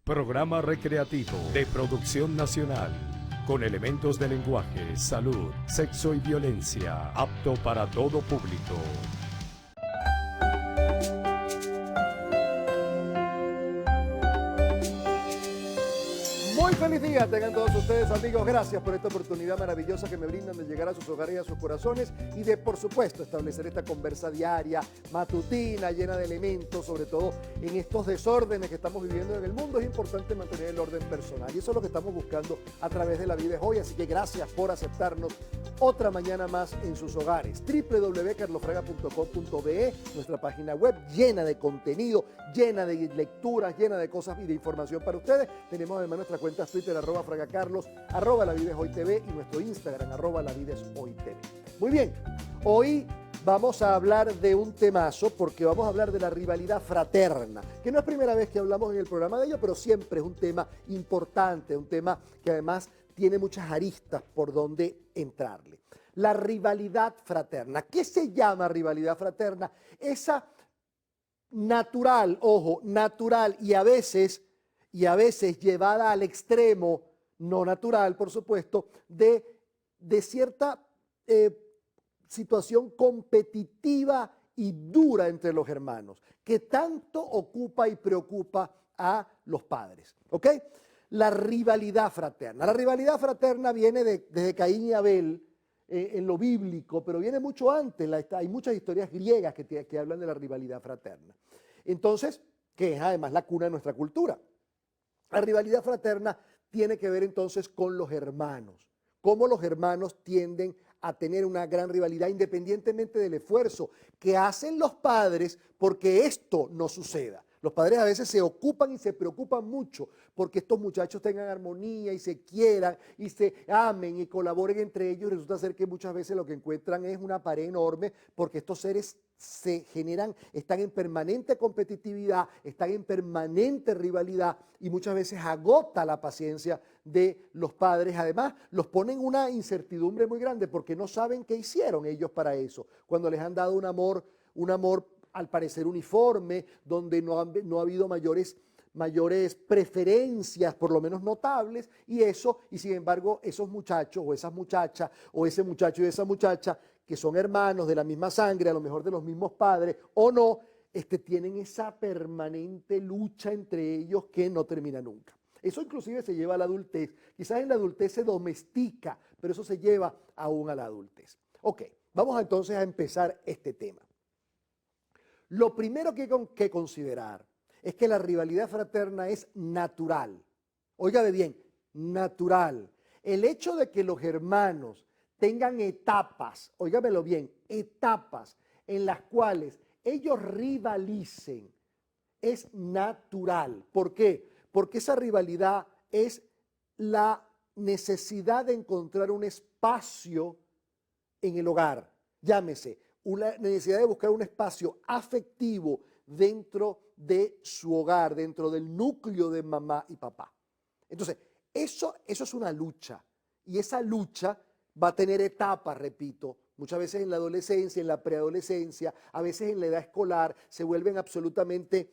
Programa recreativo de producción nacional, con elementos de lenguaje, salud, sexo y violencia, apto para todo público. Muy feliz día tengan todos ustedes, amigos. Gracias por esta oportunidad maravillosa que me brindan de llegar a sus hogares y a sus corazones y de, por supuesto, establecer esta conversa diaria, matutina, llena de elementos, sobre todo en estos desórdenes que estamos viviendo en el mundo. Es importante mantener el orden personal y eso es lo que estamos buscando a través de La Vida es Hoy. Así que gracias por aceptarnos otra mañana más en sus hogares. www.carlosfraga.com.be, nuestra página web llena de contenido, llena de lecturas, llena de cosas y de información para ustedes. Tenemos además nuestra cuenta Twitter, @FragaCarlos, @LaVidaEsHoyTV y nuestro Instagram, @LaVidaEsHoyTV. Muy bien, hoy vamos a hablar de un temazo porque vamos a hablar de la rivalidad fraterna, que no es primera vez que hablamos en el programa de ello, pero siempre es un tema importante, un tema que además tiene muchas aristas por donde entrarle. La rivalidad fraterna. ¿Qué se llama rivalidad fraterna? Esa natural, ojo, natural y a veces llevada al extremo, no natural, por supuesto, de cierta situación competitiva y dura entre los hermanos, que tanto ocupa y preocupa a los padres, ¿ok? La rivalidad fraterna. La rivalidad fraterna viene desde Caín y Abel, en lo bíblico, pero viene mucho antes. Hay muchas historias griegas que hablan de la rivalidad fraterna. Entonces, que es además la cuna de nuestra cultura. La rivalidad fraterna tiene que ver entonces con los hermanos, cómo los hermanos tienden a tener una gran rivalidad independientemente del esfuerzo que hacen los padres porque esto no suceda. Los padres a veces se ocupan y se preocupan mucho porque estos muchachos tengan armonía y se quieran y se amen y colaboren entre ellos. Resulta ser que muchas veces lo que encuentran es una pared enorme porque estos seres están en permanente competitividad, están en permanente rivalidad y muchas veces agota la paciencia de los padres. Además, los ponen en una incertidumbre muy grande porque no saben qué hicieron ellos para eso. Cuando les han dado un amor al parecer uniforme, donde no ha habido mayores preferencias, por lo menos notables, y sin embargo, esos muchachos o esas muchachas, o ese muchacho y esa muchacha, que son hermanos de la misma sangre, a lo mejor de los mismos padres, o no, tienen esa permanente lucha entre ellos que no termina nunca. Eso inclusive se lleva a la adultez. Quizás en la adultez se domestica, pero eso se lleva aún a la adultez. Ok, vamos entonces a empezar este tema. Lo primero que hay que considerar es que la rivalidad fraterna es natural. Óigame bien, natural. El hecho de que los hermanos tengan etapas, óigamelo bien, etapas en las cuales ellos rivalicen, es natural. ¿Por qué? Porque esa rivalidad es la necesidad de encontrar un espacio en el hogar. Llámese, una necesidad de buscar un espacio afectivo dentro de su hogar, dentro del núcleo de mamá y papá. Entonces, eso es una lucha. Y esa lucha va a tener etapas, repito, muchas veces en la adolescencia, en la preadolescencia, a veces en la edad escolar, se vuelven absolutamente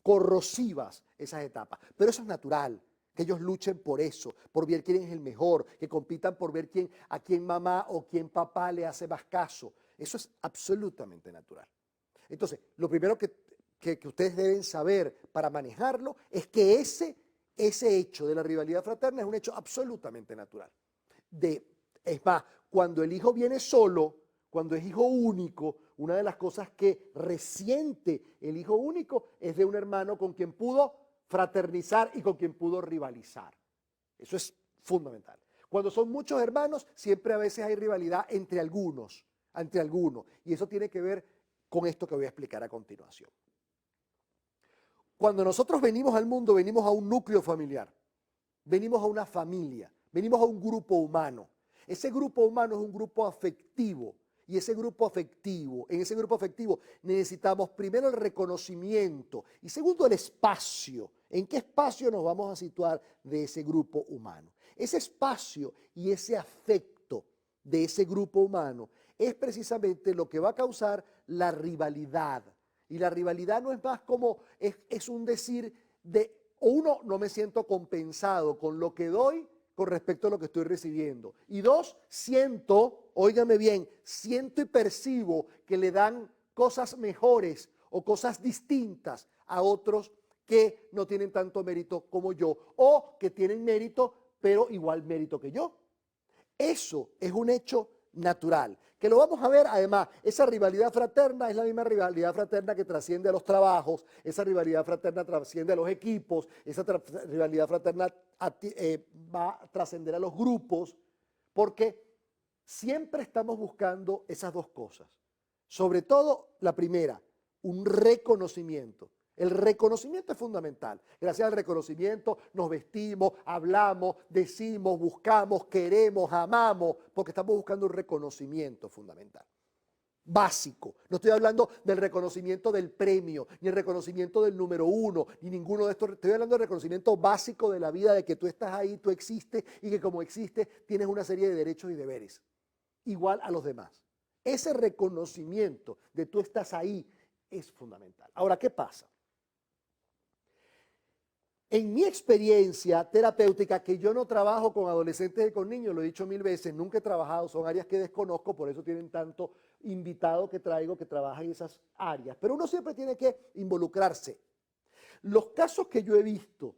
corrosivas esas etapas. Pero eso es natural, que ellos luchen por eso, por ver quién es el mejor, que compitan por ver a quién mamá o quién papá le hace más caso. Eso es absolutamente natural. Entonces, lo primero que ustedes deben saber para manejarlo es que ese hecho de la rivalidad fraterna es un hecho absolutamente natural. Es más, cuando el hijo viene solo, cuando es hijo único, una de las cosas que resiente el hijo único es de un hermano con quien pudo fraternizar y con quien pudo rivalizar. Eso es fundamental. Cuando son muchos hermanos, siempre a veces hay rivalidad entre algunos, y eso tiene que ver con esto que voy a explicar a continuación. Cuando nosotros venimos al mundo, venimos a un núcleo familiar, venimos a una familia, venimos a un grupo humano. Ese grupo humano es un grupo afectivo. Y en ese grupo afectivo necesitamos primero el reconocimiento y segundo el espacio. ¿En qué espacio nos vamos a situar de ese grupo humano? Ese espacio y ese afecto de ese grupo humano es precisamente lo que va a causar la rivalidad. Y la rivalidad no es más como, es un decir o uno, no me siento compensado con lo que doy con respecto a lo que estoy recibiendo. Y dos, siento, óigame bien, siento y percibo que le dan cosas mejores o cosas distintas a otros que no tienen tanto mérito como yo o que tienen mérito pero igual mérito que yo. Eso es un hecho natural, que lo vamos a ver. Además, esa rivalidad fraterna es la misma rivalidad fraterna que trasciende a los trabajos, esa rivalidad fraterna trasciende a los equipos, esa rivalidad fraterna va a trascender a los grupos, porque siempre estamos buscando esas dos cosas. Sobre todo la primera, un reconocimiento. El reconocimiento es fundamental. Gracias al reconocimiento nos vestimos, hablamos, decimos, buscamos, queremos, amamos, porque estamos buscando un reconocimiento fundamental. Básico. No estoy hablando del reconocimiento del premio, ni el reconocimiento del número uno, ni ninguno de estos. Estoy hablando del reconocimiento básico de la vida, de que tú estás ahí, tú existes y que como existes tienes una serie de derechos y deberes, igual a los demás. Ese reconocimiento de tú estás ahí es fundamental. Ahora, ¿qué pasa? En mi experiencia terapéutica, que yo no trabajo con adolescentes y con niños, lo he dicho 1000 veces, nunca he trabajado, son áreas que desconozco, por eso tienen tanto invitado que traigo que trabajan en esas áreas, pero uno siempre tiene que involucrarse. Los casos que yo he visto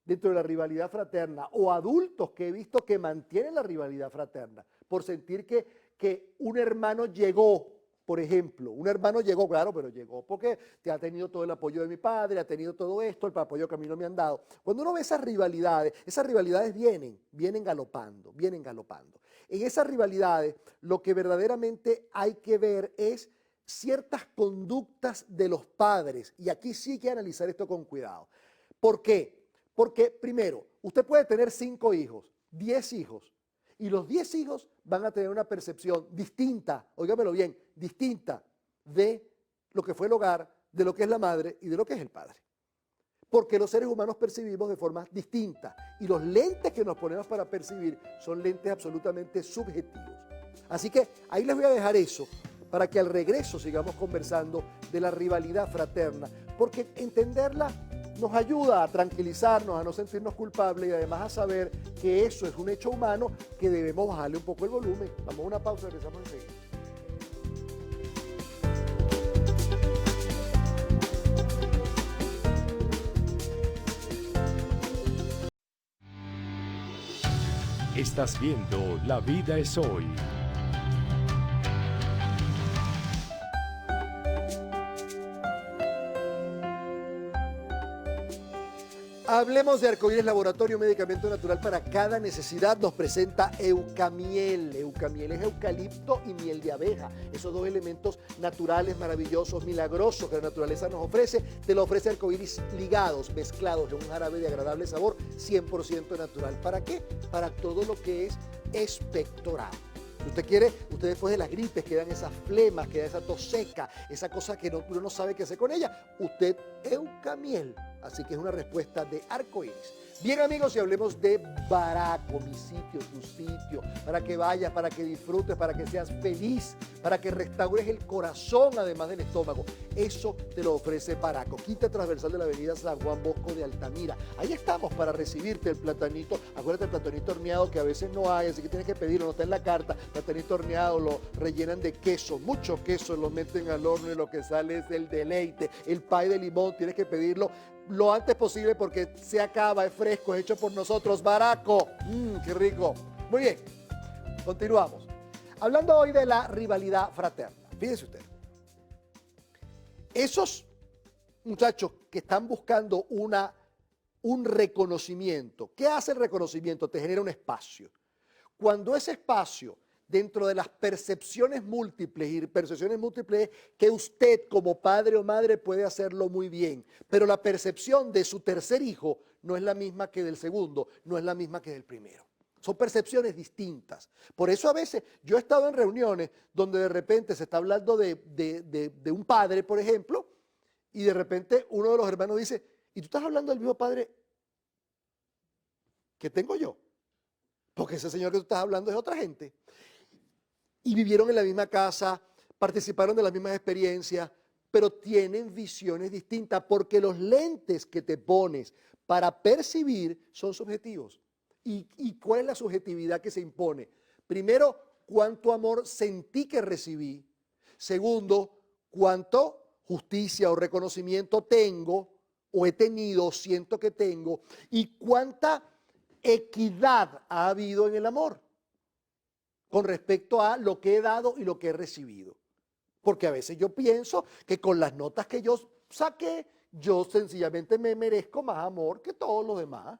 dentro de la rivalidad fraterna o adultos que he visto que mantienen la rivalidad fraterna por sentir que un hermano llegó. Por ejemplo, un hermano llegó, claro, pero llegó porque te ha tenido todo el apoyo de mi padre, ha tenido todo esto, el apoyo que a mí no me han dado. Cuando uno ve esas rivalidades vienen galopando, vienen galopando. En esas rivalidades lo que verdaderamente hay que ver es ciertas conductas de los padres, y aquí sí hay que analizar esto con cuidado. ¿Por qué? Porque primero, usted puede tener 5 hijos, 10 hijos, y los 10 hijos van a tener una percepción distinta, óigamelo bien, distinta de lo que fue el hogar, de lo que es la madre y de lo que es el padre. Porque los seres humanos percibimos de forma distinta y los lentes que nos ponemos para percibir son lentes absolutamente subjetivos. Así que ahí les voy a dejar eso para que al regreso sigamos conversando de la rivalidad fraterna, porque entenderla nos ayuda a tranquilizarnos, a no sentirnos culpables y además a saber que eso es un hecho humano que debemos bajarle un poco el volumen. Vamos a una pausa y regresamos enseguida. Estás viendo La Vida es Hoy. Hablemos de Arcoíris Laboratorio, medicamento natural para cada necesidad. Nos presenta Eucamiel. Eucamiel es eucalipto y miel de abeja. Esos dos elementos naturales, maravillosos, milagrosos que la naturaleza nos ofrece. Te lo ofrece Arcoíris ligados, mezclados en un jarabe de agradable sabor, 100% natural. ¿Para qué? Para todo lo que es expectorado. Si usted quiere, usted después de las gripes quedan esas flemas, queda esa tos seca, esa cosa que uno no sabe qué hacer con ella. Usted, Eucamiel. Así que es una respuesta de Arcoíris. Bien, amigos, y hablemos de Baraco, mi sitio, tu sitio, para que vayas, para que disfrutes, para que seas feliz, para que restaures el corazón además del estómago. Eso te lo ofrece Baraco, quinta transversal de la avenida San Juan Bosco de Altamira. Ahí estamos para recibirte el platanito. Acuérdate, el platanito horneado que a veces no hay, así que tienes que pedirlo, no está en la carta. Platanito horneado lo rellenan de queso, mucho queso, lo meten al horno y lo que sale es el deleite. El pay de limón, tienes que pedirlo lo antes posible porque se acaba, es fresco, es hecho por nosotros. Baraco, qué rico. Muy bien, continuamos. Hablando hoy de la rivalidad fraterna. Fíjense usted, esos muchachos que están buscando un reconocimiento, ¿qué hace el reconocimiento? Te genera un espacio. Cuando ese espacio, dentro de las percepciones múltiples y percepciones múltiples que usted como padre o madre puede hacerlo muy bien, pero la percepción de su tercer hijo no es la misma que del segundo, no es la misma que del primero. Son percepciones distintas. Por eso a veces yo he estado en reuniones donde de repente se está hablando de un padre, por ejemplo, y de repente uno de los hermanos dice, ¿y tú estás hablando del mismo padre que tengo yo? Porque ese señor que tú estás hablando es otra gente. Y vivieron en la misma casa, participaron de las mismas experiencias, pero tienen visiones distintas porque los lentes que te pones para percibir son subjetivos. ¿Y cuál es la subjetividad que se impone? Primero, cuánto amor sentí que recibí. Segundo, cuánto justicia o reconocimiento tengo o he tenido o siento que tengo. Y cuánta equidad ha habido en el amor con respecto a lo que he dado y lo que he recibido. Porque a veces yo pienso que con las notas que yo saqué, yo sencillamente me merezco más amor que todos los demás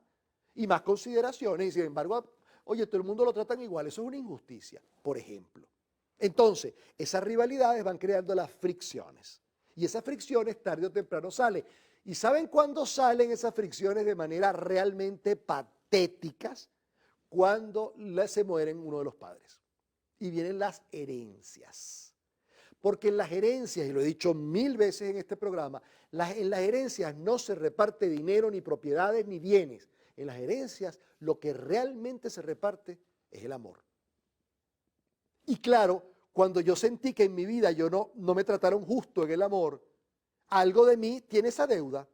y más consideraciones. Y sin embargo, oye, todo el mundo lo tratan igual. Eso es una injusticia, por ejemplo. Entonces, esas rivalidades van creando las fricciones. Y esas fricciones tarde o temprano salen. ¿Y saben cuándo salen esas fricciones de manera realmente patéticas? Cuando se mueren uno de los padres. Y vienen las herencias. Porque en las herencias, y lo he dicho 1000 veces en este programa, en las herencias no se reparte dinero, ni propiedades, ni bienes. En las herencias lo que realmente se reparte es el amor. Y claro, cuando yo sentí que en mi vida no me trataron justo en el amor, algo de mí tiene esa deuda.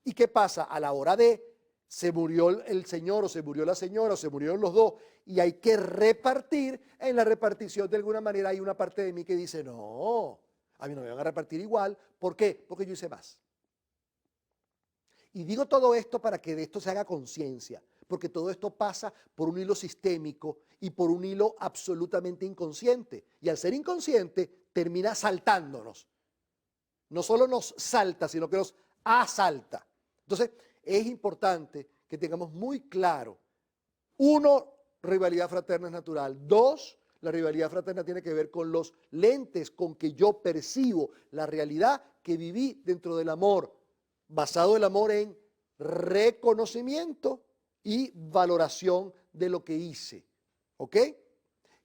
¿Y qué pasa? A la hora de se murió el señor o se murió la señora o se murieron los dos y hay que repartir, en la repartición de alguna manera hay una parte de mí que dice, no, a mí no me van a repartir igual. ¿Por qué? Porque yo hice más. Y digo todo esto para que de esto se haga conciencia, porque todo esto pasa por un hilo sistémico y por un hilo absolutamente inconsciente. Y al ser inconsciente termina saltándonos. No solo nos salta, sino que nos asalta. Entonces, es importante que tengamos muy claro, uno, rivalidad fraterna es natural. Dos, la rivalidad fraterna tiene que ver con los lentes con que yo percibo la realidad que viví dentro del amor, basado el amor en reconocimiento y valoración de lo que hice. ¿Ok?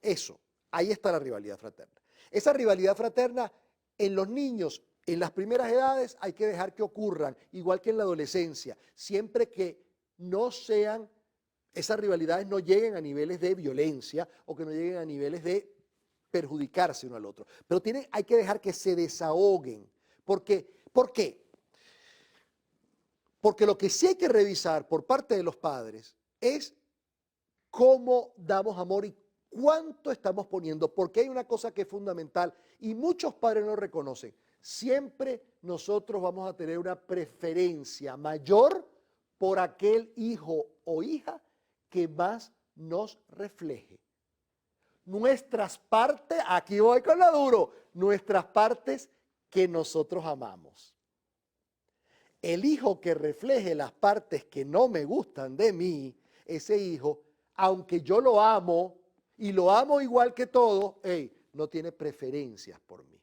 Eso, ahí está la rivalidad fraterna. Esa rivalidad fraterna en los niños, en las primeras edades, hay que dejar que ocurran, igual que en la adolescencia, siempre que no sean, esas rivalidades no lleguen a niveles de violencia o que no lleguen a niveles de perjudicarse uno al otro. Pero hay que dejar que se desahoguen. ¿Por qué? Porque lo que sí hay que revisar por parte de los padres es cómo damos amor y cuánto estamos poniendo. Porque hay una cosa que es fundamental y muchos padres no reconocen. Siempre nosotros vamos a tener una preferencia mayor por aquel hijo o hija que más nos refleje. Nuestras partes, aquí voy con lo duro, nuestras partes que nosotros amamos. El hijo que refleje las partes que no me gustan de mí, ese hijo, aunque yo lo amo y lo amo igual que todos, no tiene preferencias por mí.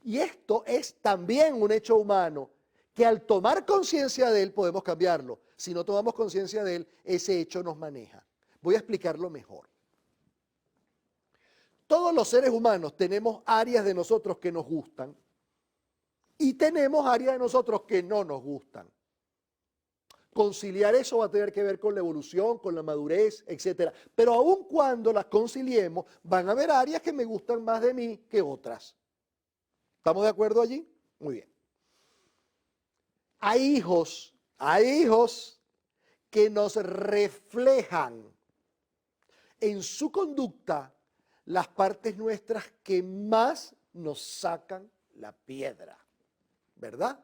Y esto es también un hecho humano que al tomar conciencia de él podemos cambiarlo. Si no tomamos conciencia de él, ese hecho nos maneja. Voy a explicarlo mejor. Todos los seres humanos tenemos áreas de nosotros que nos gustan y tenemos áreas de nosotros que no nos gustan. Conciliar eso va a tener que ver con la evolución, con la madurez, etc. Pero aun cuando las conciliemos, van a haber áreas que me gustan más de mí que otras. ¿Estamos de acuerdo allí? Muy bien. Hay hijos que nos reflejan en su conducta las partes nuestras que más nos sacan la piedra, ¿verdad?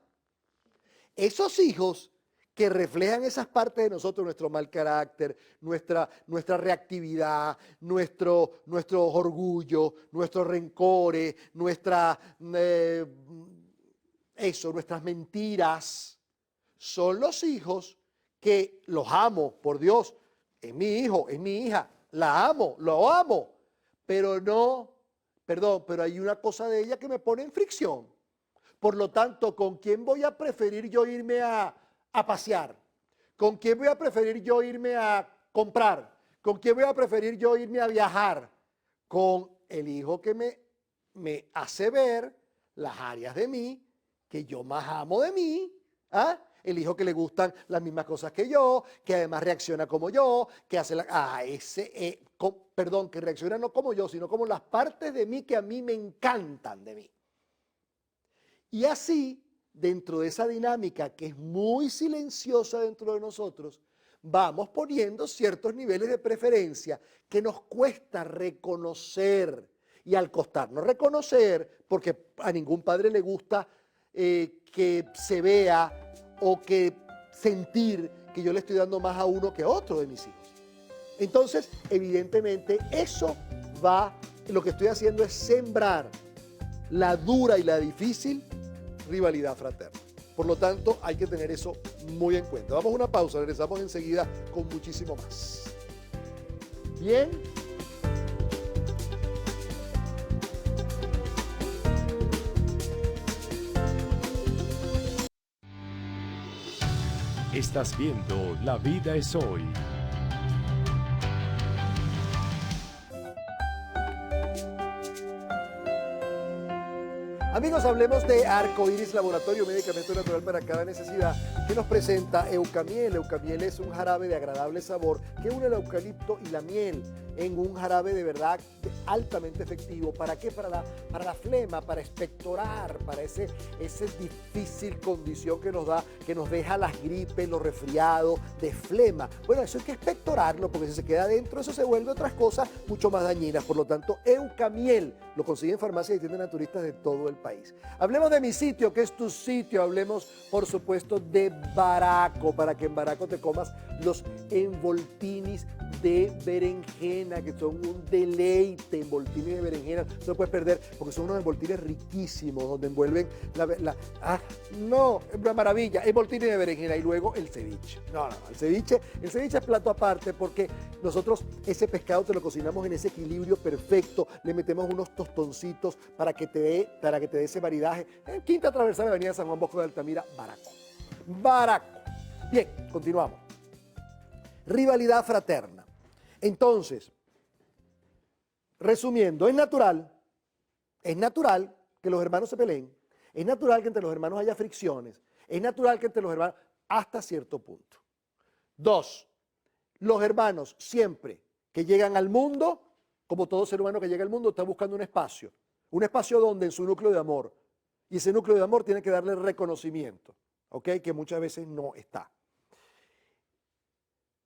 Esos hijos que reflejan esas partes de nosotros, nuestro mal carácter, nuestra reactividad, nuestro orgullo, nuestros rencores, nuestras mentiras, son los hijos que los amo, por Dios, es mi hijo, es mi hija, la amo, lo amo, pero hay una cosa de ella que me pone en fricción. Por lo tanto, ¿con quién voy a preferir yo irme a pasear? ¿Con quién voy a preferir yo irme a comprar? ¿Con quién voy a preferir yo irme a viajar? Con el hijo que me hace ver las áreas de mí que yo más amo de mí. ¿Ah? El hijo que le gustan las mismas cosas que yo, que además reacciona como yo, que hace que reacciona no como yo, sino como las partes de mí que a mí me encantan de mí. Y así, dentro de esa dinámica que es muy silenciosa dentro de nosotros, vamos poniendo ciertos niveles de preferencia que nos cuesta reconocer. Y al costarnos reconocer, porque a ningún padre le gusta que se vea o que sentir que yo le estoy dando más a uno que a otro de mis hijos. Entonces, evidentemente, lo que estoy haciendo es sembrar la dura y la difícil rivalidad fraterna. Por lo tanto, hay que tener eso muy en cuenta. Vamos a una pausa, regresamos enseguida con muchísimo más. Bien. Estás viendo La Vida es Hoy. Amigos, hablemos de Arcoiris Laboratorio, medicamento natural para cada necesidad, que nos presenta Eucamiel. Eucamiel es un jarabe de agradable sabor que une el eucalipto y la miel en un jarabe de verdad altamente efectivo. ¿Para qué? Para la flema, para expectorar, para esa difícil condición que nos deja las gripes, los resfriados, de flema. Bueno, eso hay que expectorarlo, porque si se queda adentro, eso se vuelve otras cosas mucho más dañinas. Por lo tanto, Eucamiel lo consiguen en farmacias y tiendas naturistas de todo el país. Hablemos de Mi Sitio, que es tu sitio. Hablemos, por supuesto, de Baraco, para que en Baraco te comas los envoltinis de berenjena, que son un deleite. Envoltines de berenjena, no lo puedes perder, porque son unos envoltines riquísimos, donde envuelven una maravilla, envoltines de berenjena. Y luego el ceviche. El ceviche es plato aparte, porque nosotros ese pescado te lo cocinamos en ese equilibrio perfecto, le metemos unos tostoncitos para que te dé ese maridaje. En Quinta Transversal, Avenida San Juan Bosco de Altamira, Baraco. Bien, continuamos. Rivalidad fraterna. Entonces, resumiendo, es natural que los hermanos se peleen, es natural que entre los hermanos haya fricciones, es natural que entre los hermanos, hasta cierto punto. 2, los hermanos siempre que llegan al mundo, como todo ser humano que llega al mundo, está buscando un espacio donde en su núcleo de amor, y ese núcleo de amor tiene que darle reconocimiento, ¿ok? Que muchas veces no está.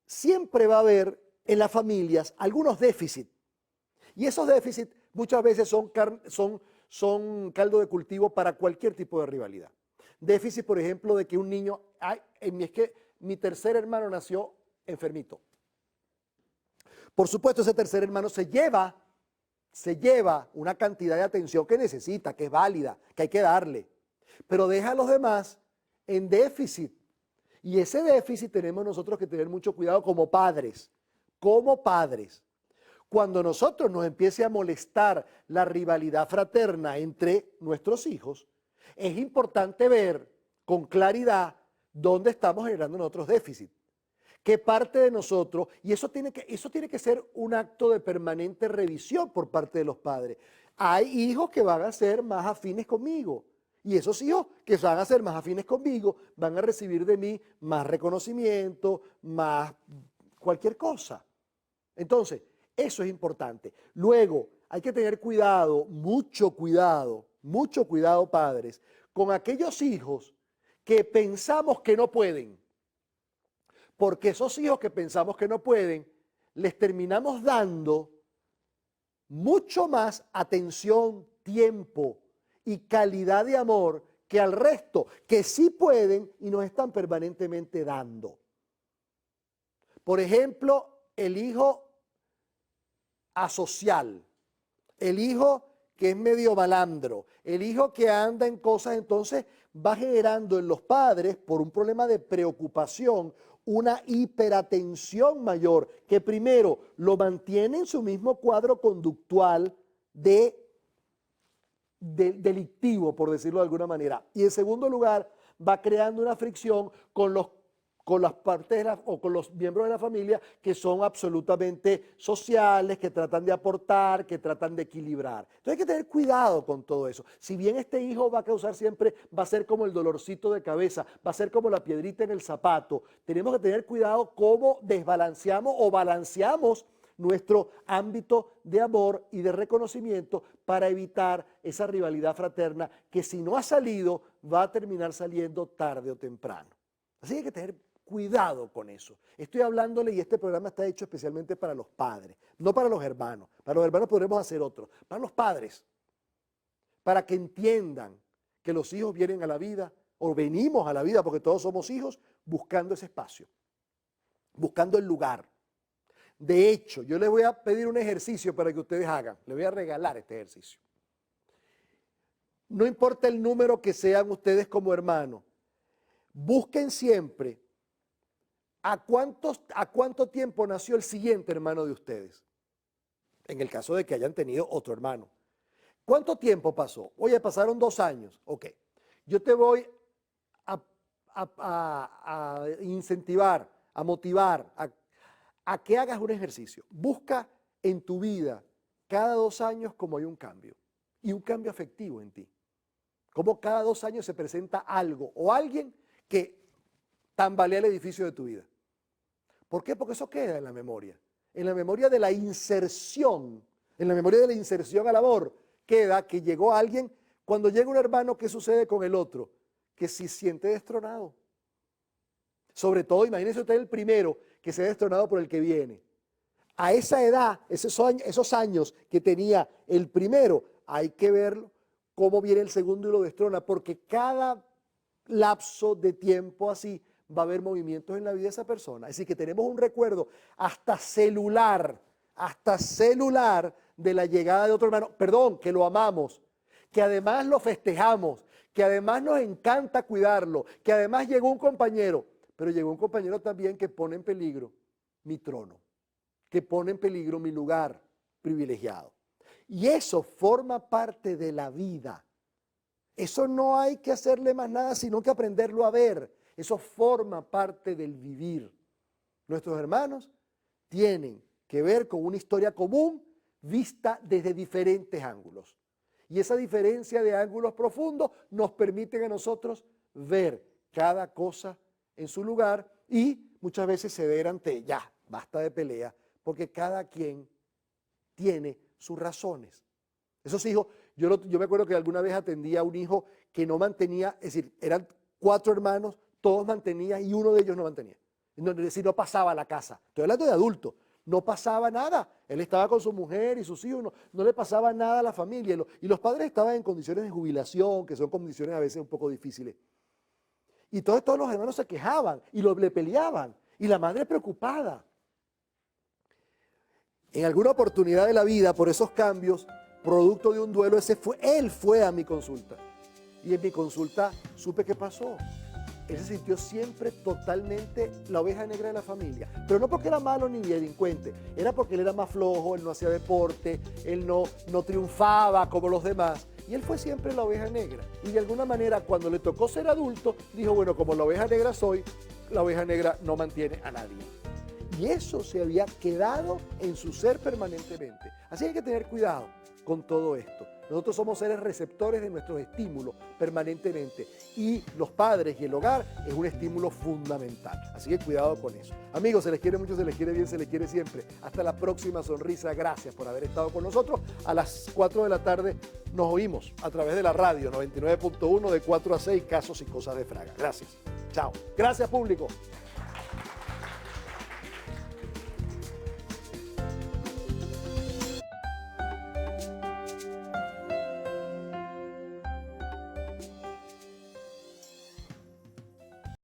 Siempre va a haber en las familias algunos déficits, y esos déficits muchas veces son caldo de cultivo para cualquier tipo de rivalidad. Déficit, por ejemplo, de que un niño, es que mi tercer hermano nació enfermito. Por supuesto, ese tercer hermano se lleva una cantidad de atención que necesita, que es válida, que hay que darle, pero deja a los demás en déficit. Y ese déficit tenemos nosotros que tener mucho cuidado como padres. Cuando nosotros nos empiece a molestar la rivalidad fraterna entre nuestros hijos, es importante ver con claridad dónde estamos generando nosotros déficit. ¿Qué parte de nosotros? Y eso tiene que ser un acto de permanente revisión por parte de los padres. Hay hijos que van a ser más afines conmigo. Y esos hijos que van a ser más afines conmigo van a recibir de mí más reconocimiento, más cualquier cosa. Entonces, eso es importante. Luego, hay que tener cuidado, mucho cuidado, padres, con aquellos hijos que pensamos que no pueden. Porque esos hijos que pensamos que no pueden, les terminamos dando mucho más atención, tiempo y calidad de amor que al resto, que sí pueden y nos están permanentemente dando. Por ejemplo, el hijo asocial, el hijo que es medio malandro, el hijo que anda en cosas, entonces va generando en los padres, por un problema de preocupación, una hiperatención mayor, que primero lo mantiene en su mismo cuadro conductual delictivo, por decirlo de alguna manera. Y en segundo lugar, va creando una fricción con las partes o con los miembros de la familia que son absolutamente sociales, que tratan de aportar, que tratan de equilibrar. Entonces hay que tener cuidado con todo eso. Si bien este hijo va a causar siempre, va a ser como el dolorcito de cabeza, va a ser como la piedrita en el zapato, tenemos que tener cuidado cómo desbalanceamos o balanceamos nuestro ámbito de amor y de reconocimiento para evitar esa rivalidad fraterna que si no ha salido va a terminar saliendo tarde o temprano. Así que hay que tener cuidado con eso. Estoy hablándole y este programa está hecho especialmente para los padres, no para los hermanos. Para los hermanos podremos hacer otro, para los padres, para que entiendan que los hijos vienen a la vida o venimos a la vida porque todos somos hijos buscando ese espacio, buscando el lugar. De hecho, yo les voy a pedir un ejercicio para que ustedes hagan. Les voy a regalar este ejercicio. No importa el número que sean ustedes como hermanos, busquen siempre a cuánto tiempo nació el siguiente hermano de ustedes. En el caso de que hayan tenido otro hermano. ¿Cuánto tiempo pasó? Oye, pasaron 2 años. Ok. Yo te voy a incentivar, a motivar, a que hagas un ejercicio. Busca en tu vida cada 2 años como hay un cambio. Y un cambio afectivo en ti. Como cada 2 años se presenta algo o alguien que tambalea el edificio de tu vida. ¿Por qué? Porque eso queda en la memoria de la inserción, en la memoria de la inserción al amor, queda que llegó alguien. Cuando llega un hermano, ¿qué sucede con el otro? Que se siente destronado. Sobre todo, imagínense usted el primero que se ha destronado por el que viene. A esa edad, esos años que tenía el primero, hay que verlo, cómo viene el segundo y lo destrona, porque cada lapso de tiempo así va a haber movimientos en la vida de esa persona. Así que tenemos un recuerdo hasta celular de la llegada de otro hermano, perdón, que lo amamos, que además lo festejamos, que además nos encanta cuidarlo, que además llegó un compañero, pero llegó un compañero también que pone en peligro mi trono, que pone en peligro mi lugar privilegiado. Y eso forma parte de la vida. Eso no hay que hacerle más nada, sino que aprenderlo a ver. Eso forma parte del vivir. Nuestros hermanos tienen que ver con una historia común vista desde diferentes ángulos. Y esa diferencia de ángulos profundos nos permite a nosotros ver cada cosa en su lugar y muchas veces ceder ante ya, basta de pelea, porque cada quien tiene sus razones. Esos hijos, yo me acuerdo que alguna vez atendía a un hijo que no mantenía, es decir, eran 4 hermanos, todos mantenían y uno de ellos no mantenía. Es decir, no pasaba a la casa. Estoy hablando de adultos. No pasaba nada. Él estaba con su mujer y sus hijos, no le pasaba nada a la familia. Y los padres estaban en condiciones de jubilación, que son condiciones a veces un poco difíciles. Y todos los hermanos se quejaban y le peleaban. Y la madre preocupada. En alguna oportunidad de la vida, por esos cambios, producto de un duelo, él fue a mi consulta. Y en mi consulta supe qué pasó. Él se sintió siempre totalmente la oveja negra de la familia. Pero no porque era malo ni delincuente, era porque él era más flojo, él no hacía deporte, él no triunfaba como los demás. Y él fue siempre la oveja negra. Y de alguna manera, cuando le tocó ser adulto, dijo, bueno, como la oveja negra soy, la oveja negra no mantiene a nadie. Y eso se había quedado en su ser permanentemente. Así hay que tener cuidado con todo esto. Nosotros somos seres receptores de nuestros estímulos permanentemente y los padres y el hogar es un estímulo fundamental. Así que cuidado con eso. Amigos, se les quiere mucho, se les quiere bien, se les quiere siempre. Hasta la próxima sonrisa. Gracias por haber estado con nosotros. A las 4 de la tarde nos oímos a través de la radio 99.1 de 4 a 6, Casos y Cosas de Fraga. Gracias. Chao. Gracias, público.